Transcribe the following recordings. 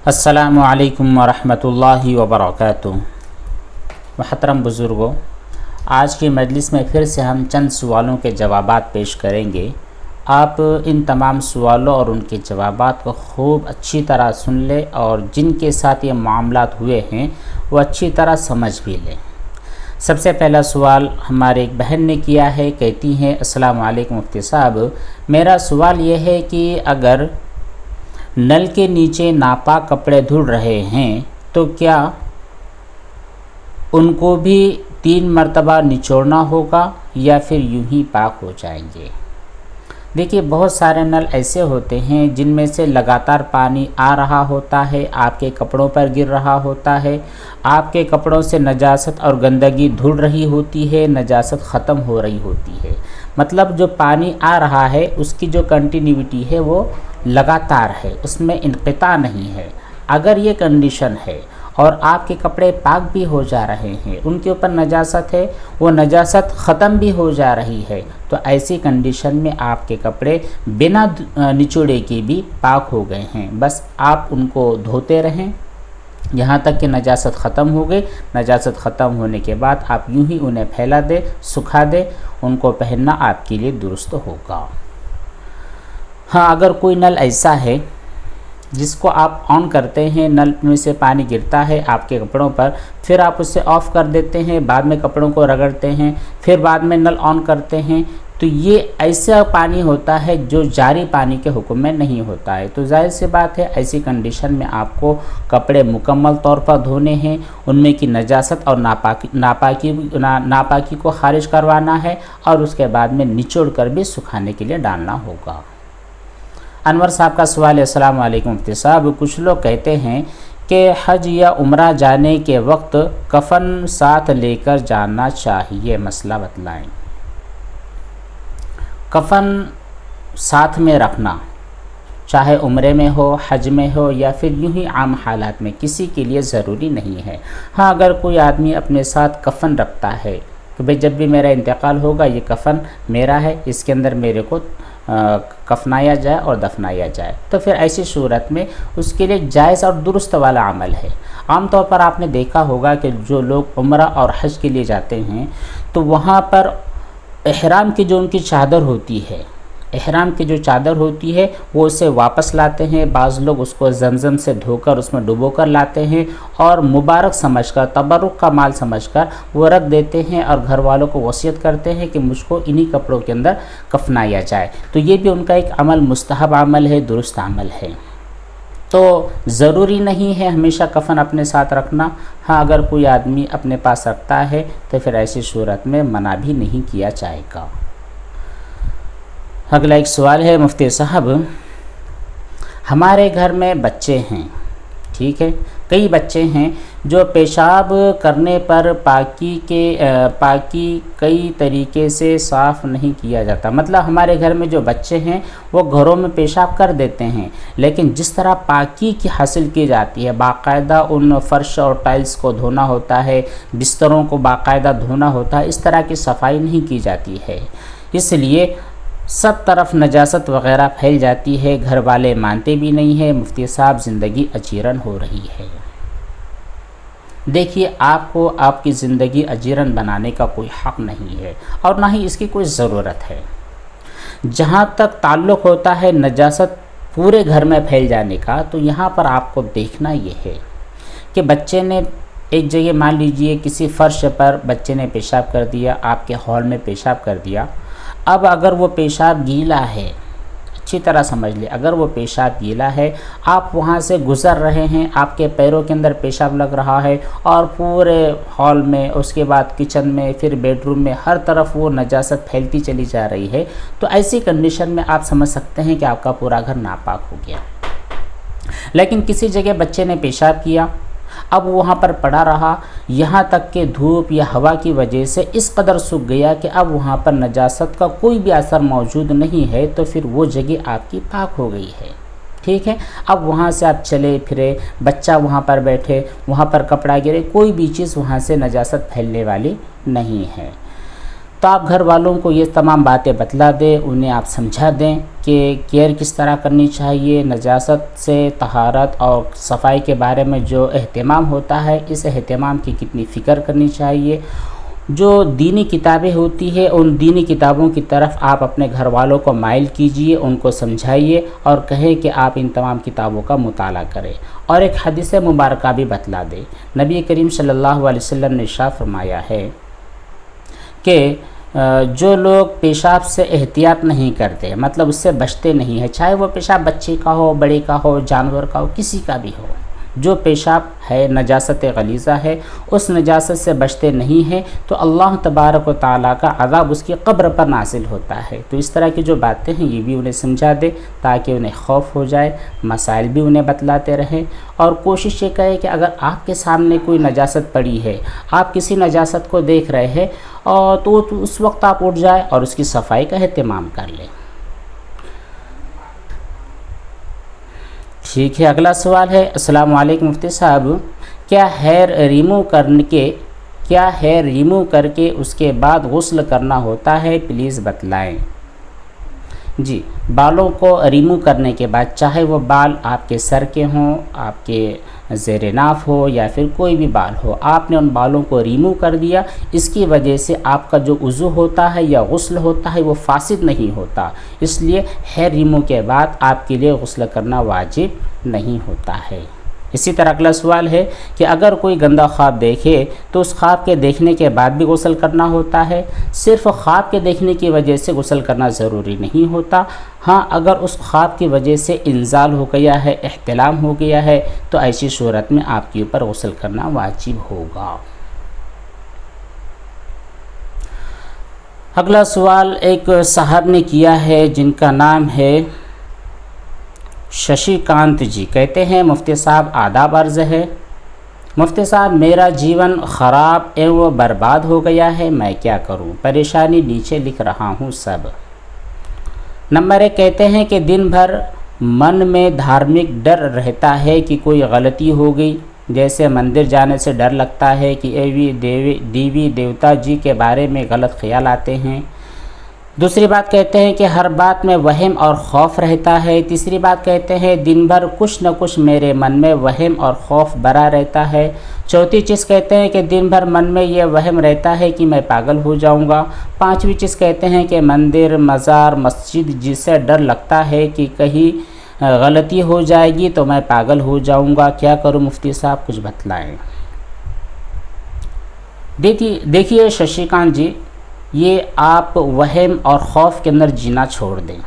السلام علیکم ورحمۃ اللہ وبرکاتہ۔ محترم بزرگوں، آج کی مجلس میں پھر سے ہم چند سوالوں کے جوابات پیش کریں گے۔ آپ ان تمام سوالوں اور ان کے جوابات کو خوب اچھی طرح سن لیں اور جن کے ساتھ یہ معاملات ہوئے ہیں وہ اچھی طرح سمجھ بھی لیں۔ سب سے پہلا سوال ہمارے ایک بہن نے کیا ہے، کہتی ہیں السلام علیکم مفتی صاحب، میرا سوال یہ ہے کہ اگر نل کے نیچے ناپاک کپڑے دھل رہے ہیں تو کیا ان کو بھی 3 مرتبہ نچوڑنا ہوگا یا پھر یوں ہی پاک ہو جائیں گے؟ دیکھیے، بہت سارے نل ایسے ہوتے ہیں جن میں سے لگاتار پانی آ رہا ہوتا ہے، آپ کے کپڑوں پر گر رہا ہوتا ہے، آپ کے کپڑوں سے نجاست اور گندگی دھل رہی ہوتی ہے، نجاست ختم ہو رہی ہوتی ہے۔ مطلب جو پانی آ رہا ہے اس کی جو کنٹینیوٹی ہے وہ لگاتار ہے، اس میں انقطاع نہیں ہے۔ اگر یہ کنڈیشن ہے اور آپ کے کپڑے پاک بھی ہو جا رہے ہیں، ان کے اوپر نجاست ہے، وہ نجاست ختم بھی ہو جا رہی ہے، تو ایسی کنڈیشن میں آپ کے کپڑے بنا نچوڑے کے بھی پاک ہو گئے ہیں۔ بس آپ ان کو دھوتے رہیں یہاں تک کہ نجاست ختم ہو گئی۔ نجاست ختم ہونے کے بعد آپ یوں ہی انہیں پھیلا دیں، سکھا دیں، ان کو پہننا آپ کے لیے درست ہوگا۔ ہاں، اگر کوئی نل ایسا ہے جس کو آپ آن کرتے ہیں، نل میں سے پانی گرتا ہے آپ کے کپڑوں پر، پھر آپ اسے آف کر دیتے ہیں، بعد میں کپڑوں کو رگڑتے ہیں، پھر بعد میں نل آن کرتے ہیں، تو یہ ایسا پانی ہوتا ہے جو جاری پانی کے حکم میں نہیں ہوتا ہے۔ تو ظاہر سی بات ہے، ایسی کنڈیشن میں آپ کو کپڑے مکمل طور پر دھونے ہیں، ان میں کی نجاست اور ناپاکی کو خارج کروانا ہے اور اس کے بعد میں نچوڑ کر بھی سکھانے کے لیے ڈالنا ہوگا۔ انور صاحب کا سوال ہے، السلام علیکم مفتی صاحب، کچھ لوگ کہتے ہیں کہ حج یا عمرہ جانے کے وقت کفن ساتھ لے کر جانا چاہیے، مسئلہ بتلائیں۔ کفن ساتھ میں رکھنا، چاہے عمرے میں ہو، حج میں ہو یا پھر یوں ہی عام حالات میں، کسی کے لیے ضروری نہیں ہے۔ ہاں، اگر کوئی آدمی اپنے ساتھ کفن رکھتا ہے کہ بھئی جب بھی میرا انتقال ہوگا یہ کفن میرا ہے، اس کے اندر میرے کو کفنایا جائے اور دفنایا جائے، تو پھر ایسی صورت میں اس کے لیے جائز اور درست والا عمل ہے۔ عام طور پر آپ نے دیکھا ہوگا کہ جو لوگ عمرہ اور حج کے لیے جاتے ہیں تو وہاں پر احرام کی جو ان کی چادر ہوتی ہے، وہ اسے واپس لاتے ہیں۔ بعض لوگ اس کو زمزم سے دھو کر اس میں ڈبو کر لاتے ہیں اور مبارک سمجھ کر، تبرک کا مال سمجھ کر وہ رکھ دیتے ہیں اور گھر والوں کو وصیت کرتے ہیں کہ مجھ کو انہی کپڑوں کے اندر کفنایا جائے۔ تو یہ بھی ان کا ایک عمل مستحب عمل ہے، درست عمل ہے۔ تو ضروری نہیں ہے ہمیشہ کفن اپنے ساتھ رکھنا۔ ہاں، اگر کوئی آدمی اپنے پاس رکھتا ہے تو پھر ایسی صورت میں منع بھی نہیں کیا جائے گا۔ اگلا ایک سوال ہے، مفتی صاحب ہمارے گھر میں بچے ہیں، ٹھیک ہے، کئی بچے ہیں جو پیشاب کرنے پر پاکی کئی طریقے سے صاف نہیں کیا جاتا۔ مطلب ہمارے گھر میں جو بچے ہیں وہ گھروں میں پیشاب کر دیتے ہیں، لیکن جس طرح پاکی کی حاصل کی جاتی ہے، باقاعدہ ان فرش اور ٹائلز کو دھونا ہوتا ہے، بستروں کو باقاعدہ دھونا ہوتا ہے، اس طرح کی صفائی نہیں کی جاتی ہے، اس لیے سب طرف نجاست وغیرہ پھیل جاتی ہے، گھر والے مانتے بھی نہیں ہیں، مفتی صاحب زندگی اجیرن ہو رہی ہے۔ دیکھیے، آپ کو آپ کی زندگی اجیرن بنانے کا کوئی حق نہیں ہے اور نہ ہی اس کی کوئی ضرورت ہے۔ جہاں تک تعلق ہوتا ہے نجاست پورے گھر میں پھیل جانے کا، تو یہاں پر آپ کو دیکھنا یہ ہے کہ بچے نے ایک جگہ، مان لیجئے کسی فرش پر بچے نے پیشاب کر دیا، آپ کے ہال میں پیشاب کر دیا۔ اب اگر وہ پیشاب گیلا ہے، اچھی طرح سمجھ لیں، اگر وہ پیشاب گیلا ہے، آپ وہاں سے گزر رہے ہیں، آپ کے پیروں کے اندر پیشاب لگ رہا ہے اور پورے ہال میں، اس کے بعد کچن میں، پھر بیڈ روم میں، ہر طرف وہ نجاست پھیلتی چلی جا رہی ہے، تو ایسی کنڈیشن میں آپ سمجھ سکتے ہیں کہ آپ کا پورا گھر ناپاک ہو گیا۔ لیکن کسی جگہ بچے نے پیشاب کیا، اب وہاں پر پڑا رہا، یہاں تک کہ دھوپ یا ہوا کی وجہ سے اس قدر سوکھ گیا کہ اب وہاں پر نجاست کا کوئی بھی اثر موجود نہیں ہے، تو پھر وہ جگہ آپ کی پاک ہو گئی ہے، ٹھیک ہے۔ اب وہاں سے آپ چلے پھرے، بچہ وہاں پر بیٹھے، وہاں پر کپڑا گرے، کوئی بھی چیز وہاں سے نجاست پھیلنے والی نہیں ہے۔ تو آپ گھر والوں کو یہ تمام باتیں بتلا دیں، انہیں آپ سمجھا دیں کہ کیئر کس طرح کرنی چاہیے، نجاست سے طہارت اور صفائی کے بارے میں جو اہتمام ہوتا ہے، اس اہتمام کی کتنی فکر کرنی چاہیے۔ جو دینی کتابیں ہوتی ہیں ان دینی کتابوں کی طرف آپ اپنے گھر والوں کو مائل کیجئے، ان کو سمجھائیے اور کہیں کہ آپ ان تمام کتابوں کا مطالعہ کریں، اور ایک حدیث مبارکہ بھی بتلا دیں۔ نبی کریم صلی اللہ علیہ وسلم نے ارشاد فرمایا ہے کہ جو لوگ پیشاب سے احتیاط نہیں کرتے، مطلب اس سے بچتے نہیں ہیں، چاہے وہ پیشاب بچے کا ہو، بڑے کا ہو، جانور کا ہو، کسی کا بھی ہو، جو پیشاب ہے نجاست غلیظہ ہے، اس نجاست سے بچتے نہیں ہیں تو اللہ تبارک و تعالیٰ کا عذاب اس کی قبر پر نازل ہوتا ہے۔ تو اس طرح کی جو باتیں ہیں یہ بھی انہیں سمجھا دے تاکہ انہیں خوف ہو جائے، مسائل بھی انہیں بتلاتے رہیں، اور کوشش یہ کرے کہ اگر آپ کے سامنے کوئی نجاست پڑی ہے، آپ کسی نجاست کو دیکھ رہے ہیں، اور تو اس وقت آپ اٹھ جائیں اور اس کی صفائی کا اہتمام کر لیں۔ ٹھیک ہے، اگلا سوال ہے، السلام علیکم مفتی صاحب، کیا ہیئر ریمو کر کے اس کے بعد غسل کرنا ہوتا ہے؟ پلیز بتلائیں۔ جی، بالوں کو ریمو کرنے کے بعد، چاہے وہ بال آپ کے سر کے ہوں، آپ کے زیر ناف ہو، یا پھر کوئی بھی بال ہو، آپ نے ان بالوں کو ریمو کر دیا، اس کی وجہ سے آپ کا جو وضو ہوتا ہے یا غسل ہوتا ہے وہ فاسد نہیں ہوتا، اس لیے ہیئر ریمو کے بعد آپ کے لیے غسل کرنا واجب نہیں ہوتا ہے۔ اسی طرح اگلا سوال ہے کہ اگر کوئی گندا خواب دیکھے تو اس خواب کے دیکھنے کے بعد بھی غسل کرنا ہوتا ہے؟ صرف خواب کے دیکھنے کی وجہ سے غسل کرنا ضروری نہیں ہوتا، ہاں اگر اس خواب کی وجہ سے انزال ہو گیا ہے، احتلام ہو گیا ہے، تو ایسی صورت میں آپ کے اوپر غسل کرنا واجب ہوگا۔ اگلا سوال ایک صاحب نے کیا ہے جن کا نام ہے ششی کانت جی، کہتے ہیں مفتی صاحب آداب عرض ہے۔ مفتی صاحب میرا جیون خراب و برباد ہو گیا ہے، میں کیا کروں؟ پریشانی نیچے لکھ رہا ہوں سب۔ نمبر 1 کہتے ہیں کہ دن بھر من میں دھارمک ڈر رہتا ہے کہ کوئی غلطی ہو گئی، جیسے مندر جانے سے ڈر لگتا ہے کہ دیوی دیوتا جی کے بارے میں غلط خیال آتے ہیں۔ دوسری بات کہتے ہیں کہ ہر بات میں وہم اور خوف رہتا ہے۔ تیسری بات کہتے ہیں دن بھر کچھ نہ کچھ میرے من میں وہم اور خوف بھرا رہتا ہے۔ چوتھی چیز کہتے ہیں کہ دن بھر من میں یہ وہم رہتا ہے کہ میں پاگل ہو جاؤں گا۔ پانچویں چیز کہتے ہیں کہ مندر، مزار، مسجد جسے ڈر لگتا ہے کہ کہیں غلطی ہو جائے گی تو میں پاگل ہو جاؤں گا، کیا کروں مفتی صاحب کچھ بتلائیں۔ دیکھیے ششی کانت جی، یہ آپ وہم اور خوف کے اندر جینا چھوڑ دیں۔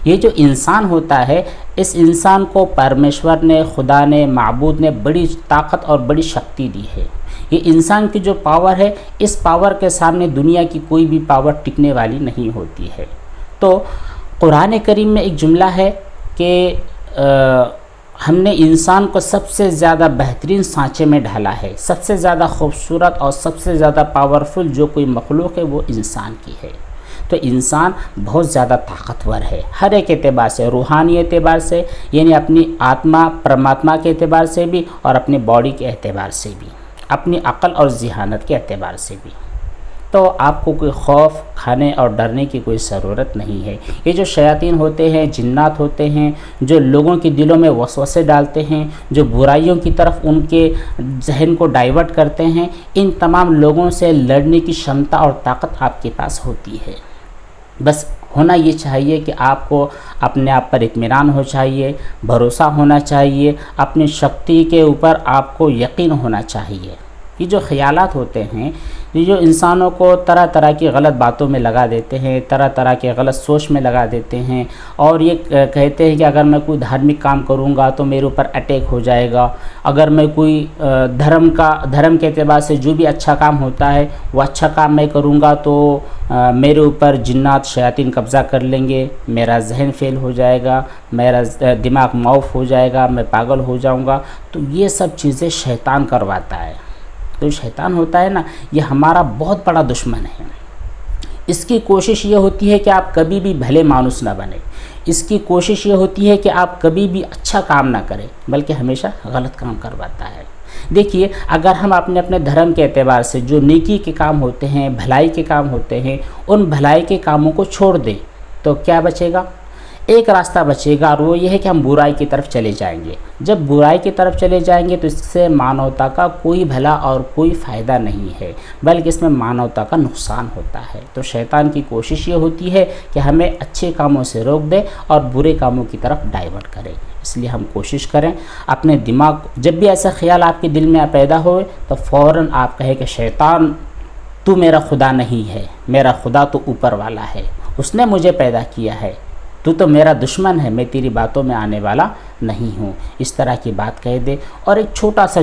یہ جو انسان ہوتا ہے، اس انسان کو پرمیشور نے، خدا نے، معبود نے بڑی طاقت اور بڑی شکتی دی ہے۔ یہ انسان کی جو پاور ہے، اس پاور کے سامنے دنیا کی کوئی بھی پاور ٹکنے والی نہیں ہوتی ہے۔ تو قرآن کریم میں ایک جملہ ہے کہ ہم نے انسان کو سب سے زیادہ بہترین سانچے میں ڈھالا ہے، سب سے زیادہ خوبصورت اور سب سے زیادہ پاورفل جو کوئی مخلوق ہے وہ انسان کی ہے۔ تو انسان بہت زیادہ طاقتور ہے، ہر ایک اعتبار سے، روحانی اعتبار سے یعنی اپنی آتما پرماتما کے اعتبار سے بھی، اور اپنی باڈی کے اعتبار سے بھی، اپنی عقل اور ذہانت کے اعتبار سے بھی۔ تو آپ کو کوئی خوف کھانے اور ڈرنے کی کوئی ضرورت نہیں ہے۔ یہ جو شیاطین ہوتے ہیں، جنات ہوتے ہیں، جو لوگوں کے دلوں میں وسوسے ڈالتے ہیں، جو برائیوں کی طرف ان کے ذہن کو ڈائیورٹ کرتے ہیں، ان تمام لوگوں سے لڑنے کی شمتا اور طاقت آپ کے پاس ہوتی ہے۔ بس ہونا یہ چاہیے کہ آپ کو اپنے آپ پر اطمینان ہو چاہیے، بھروسہ ہونا چاہیے، اپنی شکتی کے اوپر آپ کو یقین ہونا چاہیے۔ یہ جو خیالات ہوتے ہیں، یہ جو انسانوں کو طرح طرح کی غلط باتوں میں لگا دیتے ہیں، طرح طرح کے غلط سوچ میں لگا دیتے ہیں، اور یہ کہتے ہیں کہ اگر میں کوئی دھارمک کام کروں گا تو میرے اوپر اٹیک ہو جائے گا، اگر میں کوئی دھرم کے اعتبار سے جو بھی اچھا کام ہوتا ہے وہ اچھا کام میں کروں گا تو میرے اوپر جنات شیاطین قبضہ کر لیں گے، میرا ذہن فیل ہو جائے گا، میرا دماغ معاف ہو جائے گا، میں پاگل ہو جاؤں گا۔ تو یہ سب چیزیں شیطان کرواتا ہے۔ تو شیطان ہوتا ہے نا، یہ ہمارا بہت بڑا دشمن ہے۔ اس کی کوشش یہ ہوتی ہے کہ آپ کبھی بھی بھلے مانوس نہ بنے، اس کی کوشش یہ ہوتی ہے کہ آپ کبھی بھی اچھا کام نہ کریں بلکہ ہمیشہ غلط کام کرواتا ہے۔ دیکھیے، اگر ہم اپنے دھرم کے اعتبار سے جو نیکی کے کام ہوتے ہیں، بھلائی کے کام ہوتے ہیں، ان بھلائی کے کاموں کو چھوڑ دیں تو کیا بچے گا؟ ایک راستہ بچے گا، اور وہ یہ ہے کہ ہم برائی کی طرف چلے جائیں گے۔ جب برائی کی طرف چلے جائیں گے تو اس سے مانوتا کا کوئی بھلا اور کوئی فائدہ نہیں ہے، بلکہ اس میں مانوتا کا نقصان ہوتا ہے۔ تو شیطان کی کوشش یہ ہوتی ہے کہ ہمیں اچھے کاموں سے روک دے اور برے کاموں کی طرف ڈائیورٹ کرے۔ اس لیے ہم کوشش کریں اپنے دماغ، جب بھی ایسا خیال آپ کے دل میں پیدا ہوئے تو فوراً آپ کہیں کہ شیطان تو میرا خدا نہیں ہے، میرا خدا تو اوپر والا ہے، اس نے مجھے پیدا کیا ہے، تو میرا دشمن ہے، میں تیری باتوں میں آنے والا نہیں ہوں۔ اس طرح کی بات کہہ دے۔ اور ایک چھوٹا سا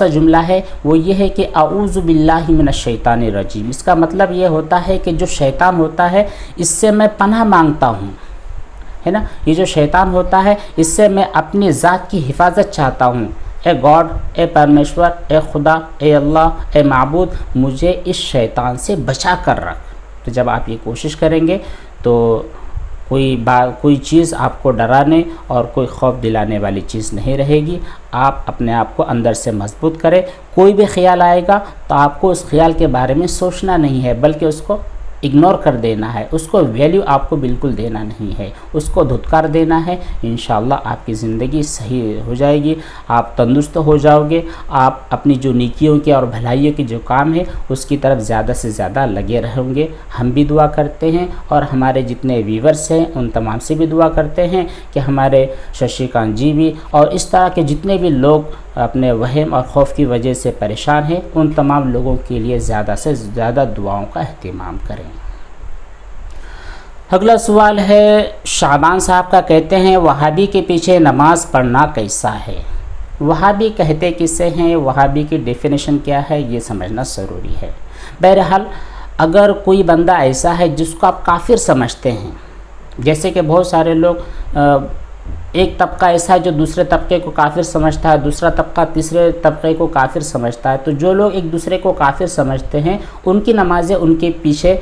جملہ ہے، وہ یہ ہے کہ اعوذ باللہ من الشیطان الرجیم۔ اس کا مطلب یہ ہوتا ہے کہ جو شیطان ہوتا ہے اس سے میں پناہ مانگتا ہوں، ہے نا، یہ جو شیطان ہوتا ہے اس سے میں اپنی ذات کی حفاظت چاہتا ہوں۔ اے گاڈ، اے پرمیشور، اے خدا، اے اللہ، اے معبود، مجھے اس شیطان سے بچا کر رکھ۔ تو جب آپ یہ کوشش کریں گے تو کوئی چیز آپ کو ڈرانے اور کوئی خوف دلانے والی چیز نہیں رہے گی۔ آپ اپنے آپ کو اندر سے مضبوط کریں۔ کوئی بھی خیال آئے گا تو آپ کو اس خیال کے بارے میں سوچنا نہیں ہے بلکہ اس کو اگنور کر دینا ہے، اس کو ویلیو آپ کو بالکل دینا نہیں ہے، اس کو دھتکار دینا ہے۔ انشاءاللہ آپ کی زندگی صحیح ہو جائے گی، آپ تندرست ہو جاؤ گے، آپ اپنی جو نیکیوں کے اور بھلائیوں کے جو کام ہے اس کی طرف زیادہ سے زیادہ لگے رہیں گے۔ ہم بھی دعا کرتے ہیں اور ہمارے جتنے ویورز ہیں ان تمام سے بھی دعا کرتے ہیں کہ ہمارے ششی کانت جی بھی اور اس طرح کے جتنے بھی لوگ اپنے وہم اور خوف کی وجہ سے پریشان ہیں ان تمام لوگوں کے لیے زیادہ سے زیادہ دعاؤں کا اہتمام کریں۔ اگلا سوال ہے شعبان صاحب کا، کہتے ہیں وہابی کے پیچھے نماز پڑھنا کیسا ہے؟ وہابی کہتے کسے ہیں، وہابی کی ڈیفینیشن کیا ہے، یہ سمجھنا ضروری ہے۔ بہرحال اگر کوئی بندہ ایسا ہے جس کو آپ کافر سمجھتے ہیں، جیسے کہ بہت سارے لوگ، ایک طبقہ ایسا ہے جو دوسرے طبقے کو کافر سمجھتا ہے، دوسرا طبقہ تیسرے طبقے کو کافر سمجھتا ہے، تو جو لوگ ایک دوسرے کو کافر سمجھتے ہیں ان کی نمازیں ان کے پیچھے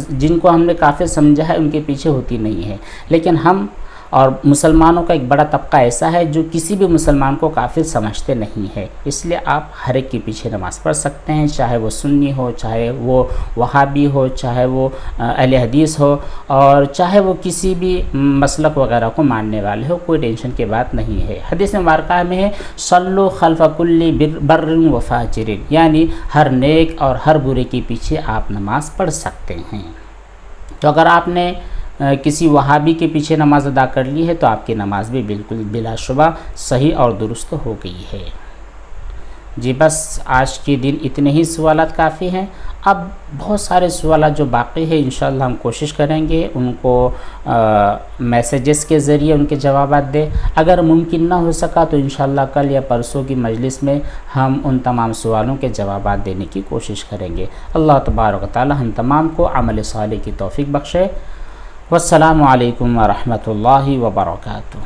جن کو ہم نے کافر سمجھا ہے ان کے پیچھے ہوتی نہیں ہے۔ لیکن ہم اور مسلمانوں کا ایک بڑا طبقہ ایسا ہے جو کسی بھی مسلمان کو کافر سمجھتے نہیں ہے، اس لیے آپ ہر ایک کے پیچھے نماز پڑھ سکتے ہیں، چاہے وہ سنی ہو، چاہے وہ وہابی ہو، چاہے وہ اہل حدیث ہو، اور چاہے وہ کسی بھی مسلک وغیرہ کو ماننے والے ہو، کوئی ٹینشن کی بات نہیں ہے۔ حدیث مبارکہ میں ہے صلو خلف کل بر و فاجر، یعنی ہر نیک اور ہر برے کے پیچھے آپ نماز پڑھ سکتے ہیں۔ تو اگر آپ نے کسی وہابی کے پیچھے نماز ادا کر لی ہے تو آپ کی نماز بھی بالکل بلا شبہ صحیح اور درست ہو گئی ہے۔ جی بس آج کے دن اتنے ہی سوالات کافی ہیں۔ اب بہت سارے سوالات جو باقی ہیں انشاءاللہ ہم کوشش کریں گے ان کو میسیجز کے ذریعے ان کے جوابات دیں۔ اگر ممکن نہ ہو سکا تو انشاءاللہ کل یا پرسوں کی مجلس میں ہم ان تمام سوالوں کے جوابات دینے کی کوشش کریں گے۔ اللہ تبارک و تعالی ہم تمام کو عمل صالح کی توفیق بخشے۔ والسلام علیکم ورحمۃ اللہ وبرکاتہ۔